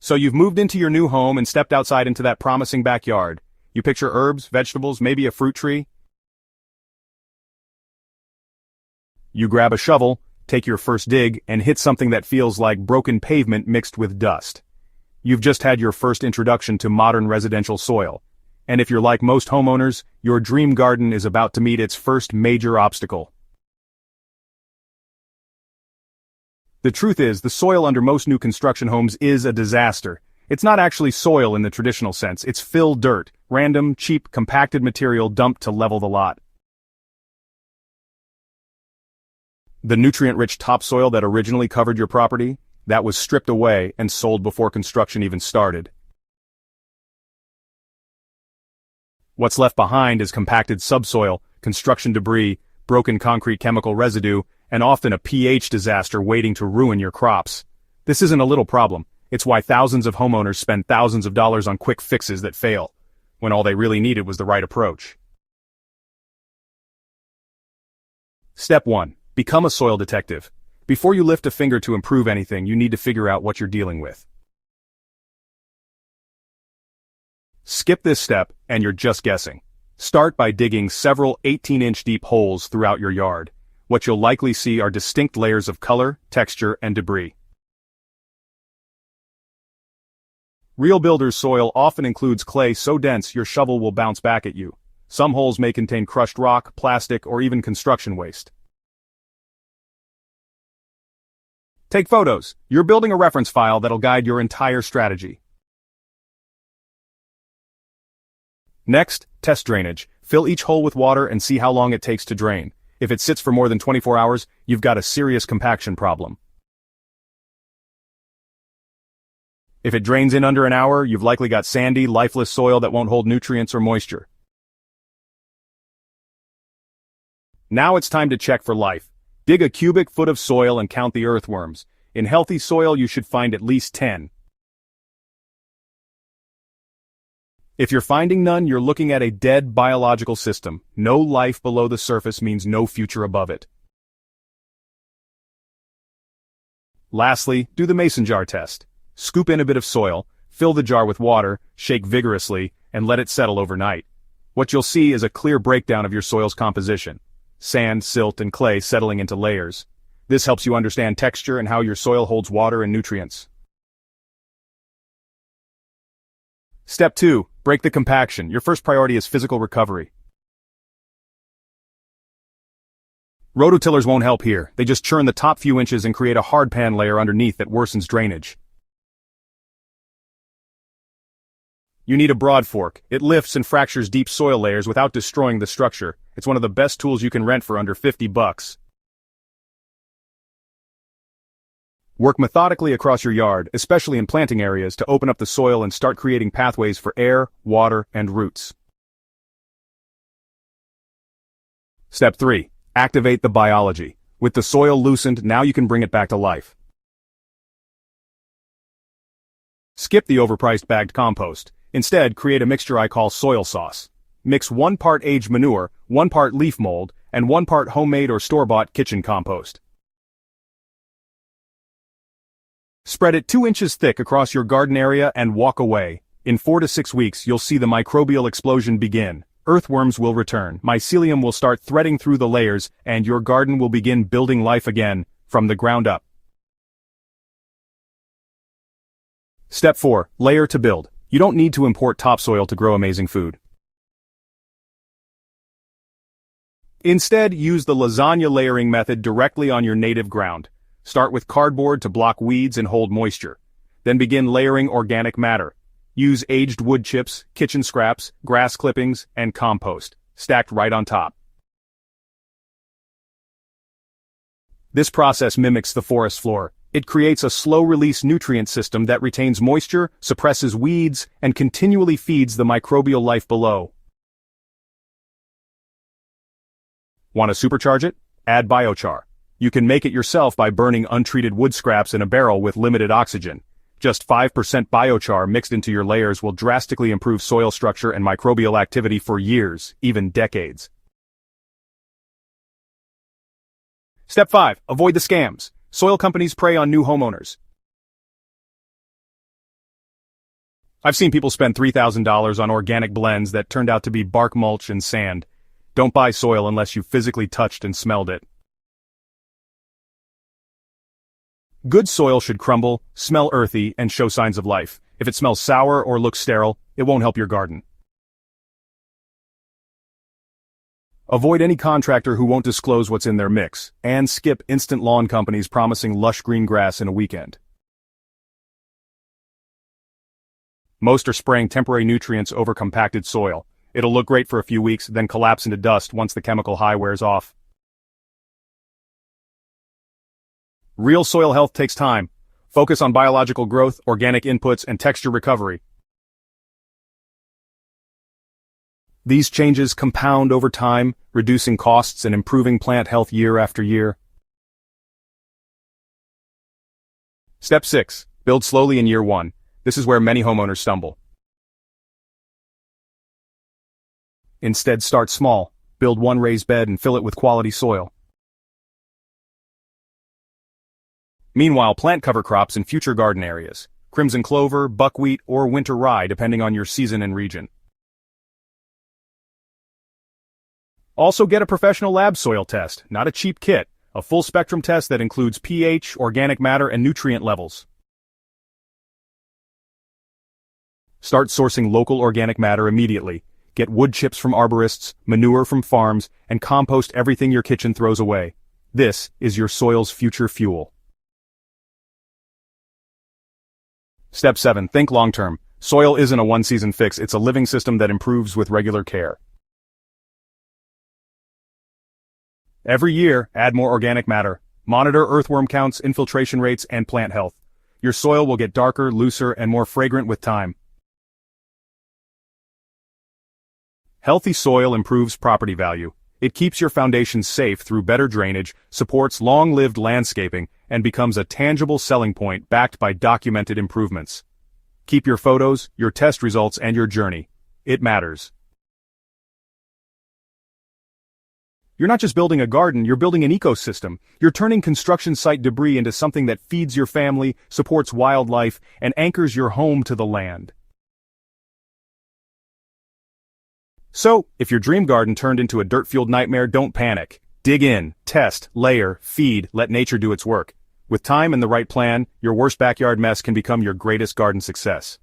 So you've moved into your new home and stepped outside into that promising backyard. You picture herbs, vegetables, maybe a fruit tree. You grab a shovel, take your first dig, and hit something that feels like broken pavement mixed with dust. You've just had your first introduction to modern residential soil. And if you're like most homeowners, your dream garden is about to meet its first major obstacle. The truth is, the soil under most new construction homes is a disaster. It's not actually soil in the traditional sense, it's fill dirt, random, cheap, compacted material dumped to level the lot. The nutrient-rich topsoil that originally covered your property, that was stripped away and sold before construction even started. What's left behind is compacted subsoil, construction debris, broken concrete chemical residue, and often a pH disaster waiting to ruin your crops. This isn't a little problem. It's why thousands of homeowners spend thousands of dollars on quick fixes that fail, when all they really needed was the right approach. Step 1. Become a soil detective. Before you lift a finger to improve anything, you need to figure out what you're dealing with. Skip this step, and you're just guessing. Start by digging several 18-inch deep holes throughout your yard. What you'll likely see are distinct layers of color, texture, and debris. Real builder's soil often includes clay so dense your shovel will bounce back at you. Some holes may contain crushed rock, plastic, or even construction waste. Take photos. You're building a reference file that'll guide your entire strategy. Next, test drainage. Fill each hole with water and see how long it takes to drain. If it sits for more than 24 hours, you've got a serious compaction problem. If it drains in under an hour, you've likely got sandy, lifeless soil that won't hold nutrients or moisture. Now it's time to check for life. Dig a cubic foot of soil and count the earthworms. In healthy soil, you should find at least 10. If you're finding none, you're looking at a dead biological system. No life below the surface means no future above it. Lastly, do the mason jar test. Scoop in a bit of soil, fill the jar with water, shake vigorously, and let it settle overnight. What you'll see is a clear breakdown of your soil's composition. Sand, silt, and clay settling into layers. This helps you understand texture and how your soil holds water and nutrients. Step 2. Break the compaction. Your first priority is physical recovery. Rototillers won't help here. They just churn the top few inches and create a hardpan layer underneath that worsens drainage. You need a broad fork. It lifts and fractures deep soil layers without destroying the structure. It's one of the best tools you can rent for under $50. Work methodically across your yard, especially in planting areas, to open up the soil and start creating pathways for air, water, and roots. Step 3. Activate the biology. With the soil loosened, now you can bring it back to life. Skip the overpriced bagged compost. Instead, create a mixture I call soil sauce. Mix 1 part aged manure, 1 part leaf mold, and 1 part homemade or store-bought kitchen compost. Spread it 2 inches thick across your garden area and walk away. In 4 to 6 weeks, you'll see the microbial explosion begin. Earthworms will return, mycelium will start threading through the layers, and your garden will begin building life again, from the ground up. Step 4. Layer to build. You don't need to import topsoil to grow amazing food. Instead, use the lasagna layering method directly on your native ground. Start with cardboard to block weeds and hold moisture. Then begin layering organic matter. Use aged wood chips, kitchen scraps, grass clippings, and compost, stacked right on top. This process mimics the forest floor. It creates a slow-release nutrient system that retains moisture, suppresses weeds, and continually feeds the microbial life below. Want to supercharge it? Add biochar. You can make it yourself by burning untreated wood scraps in a barrel with limited oxygen. Just 5% biochar mixed into your layers will drastically improve soil structure and microbial activity for years, even decades. Step 5. Avoid the scams. Soil companies prey on new homeowners. I've seen people spend $3,000 on organic blends that turned out to be bark mulch and sand. Don't buy soil unless you've physically touched and smelled it. Good soil should crumble, smell earthy, and show signs of life. If it smells sour or looks sterile, it won't help your garden. Avoid any contractor who won't disclose what's in their mix, and skip instant lawn companies promising lush green grass in a weekend. Most are spraying temporary nutrients over compacted soil. It'll look great for a few weeks, then collapse into dust once the chemical high wears off. Real soil health takes time. Focus on biological growth, organic inputs, and texture recovery. These changes compound over time, reducing costs and improving plant health year after year. Step 6. Build slowly in year 1. This is where many homeowners stumble. Instead, start small. Build one raised bed and fill it with quality soil. Meanwhile, plant cover crops in future garden areas. Crimson clover, buckwheat, or winter rye depending on your season and region. Also get a professional lab soil test, not a cheap kit. A full spectrum test that includes pH, organic matter, and nutrient levels. Start sourcing local organic matter immediately. Get wood chips from arborists, manure from farms, and compost everything your kitchen throws away. This is your soil's future fuel. Step 7. Think long-term. Soil isn't a one-season fix, it's a living system that improves with regular care. Every year, add more organic matter. Monitor earthworm counts, infiltration rates, and plant health. Your soil will get darker, looser, and more fragrant with time. Healthy soil improves property value. It keeps your foundation safe through better drainage, supports long-lived landscaping, and becomes a tangible selling point backed by documented improvements. Keep your photos, your test results, and your journey. It matters. You're not just building a garden, you're building an ecosystem. You're turning construction site debris into something that feeds your family, supports wildlife, and anchors your home to the land. So, if your dream garden turned into a dirt-fueled nightmare, don't panic. Dig in, test, layer, feed, let nature do its work. With time and the right plan, your worst backyard mess can become your greatest garden success.